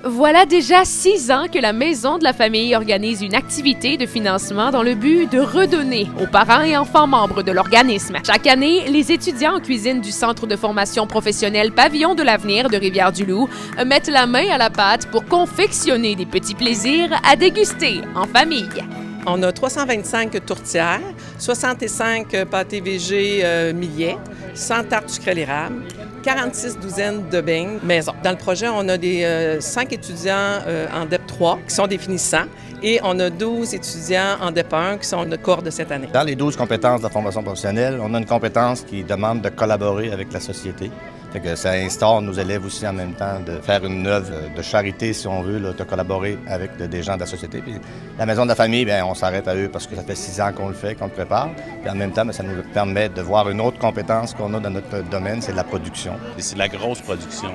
Voilà déjà 6 ans que la Maison de la Famille organise une activité de financement dans le but de redonner aux parents et enfants membres de l'organisme. Chaque année, les étudiants en cuisine du Centre de formation professionnelle Pavillon de l'avenir de Rivière-du-Loup mettent la main à la pâte pour confectionner des petits plaisirs à déguster en famille. On a 325 tourtières, 65 pâtés végés millets, 100 tartes sucrées à l'érable, 46 douzaines de beignes maison. Dans le projet, on a 5 étudiants en DEP 3 qui sont des finissants et on a 12 étudiants en DEP 1 qui sont notre cohorte de cette année. Dans les 12 compétences de la formation professionnelle, on a une compétence qui demande de collaborer avec la société. Fait que ça instaure nos élèves aussi en même temps de faire une œuvre de charité, si on veut, là, de collaborer avec des gens de la société. Puis la Maison de la Famille, bien, on s'arrête à eux parce que ça fait 6 ans qu'on le fait, qu'on le prépare. Puis en même temps, bien, ça nous permet de voir une autre compétence qu'on a dans notre domaine, c'est la production. C'est de la grosse production.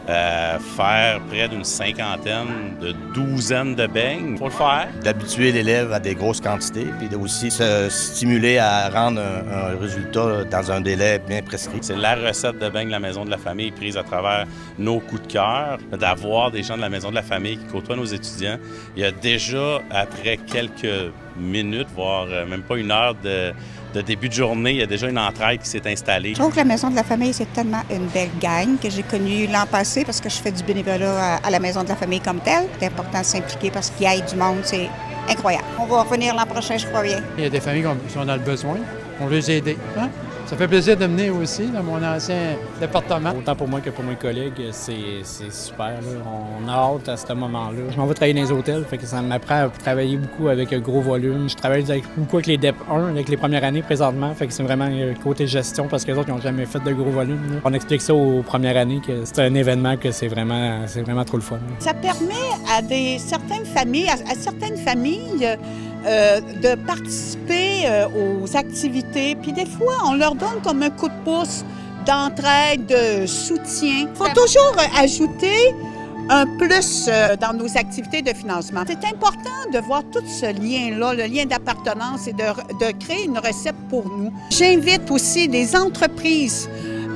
Faire près d'une cinquantaine, de douzaines de beignes, il faut le faire. D'habituer l'élève à des grosses quantités, puis aussi se stimuler à rendre un résultat dans un délai bien prescrit. C'est la recette de beignes de la Maison de la Famille prise à travers nos coups de cœur, d'avoir des gens de la Maison de la Famille qui côtoient nos étudiants. Il y a déjà, après quelques minutes, voire même pas une heure de début de journée, il y a déjà une entraide qui s'est installée. Je trouve que la Maison de la Famille, c'est tellement une belle gang que j'ai connue l'an passé parce que je fais du bénévolat à la Maison de la Famille comme telle. C'est important de s'impliquer parce qu'il y a du monde, c'est incroyable. On va revenir l'an prochain, je crois bien. Il y a des familles qui sont dans le besoin, on veut les aider. Hein? Ça fait plaisir de venir aussi dans mon ancien département. Autant pour moi que pour mes collègues, c'est super. Là. On a hâte à ce moment-là. Je m'en vais travailler dans les hôtels, fait que ça m'apprend à travailler beaucoup avec un gros volume. Je travaille beaucoup avec les DEP 1, avec les premières années présentement, fait que c'est vraiment le côté gestion parce que les autres n'ont jamais fait de gros volume. Là. On explique ça aux premières années que c'est un événement que c'est vraiment trop le fun. Là. Ça permet à certaines familles, de participer aux activités. Puis des fois, on leur donne comme un coup de pouce d'entraide, de soutien. Il faut toujours ajouter un plus dans nos activités de financement. C'est important de voir tout ce lien-là, le lien d'appartenance et de créer une recette pour nous. J'invite aussi les entreprises.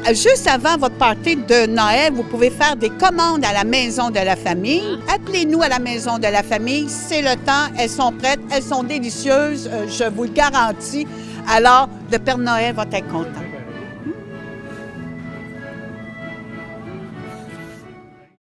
Juste avant votre party de Noël, vous pouvez faire des commandes à la Maison de la Famille. Appelez-nous à la Maison de la Famille, c'est le temps, elles sont prêtes, elles sont délicieuses, je vous le garantis. Alors, le Père Noël va être content.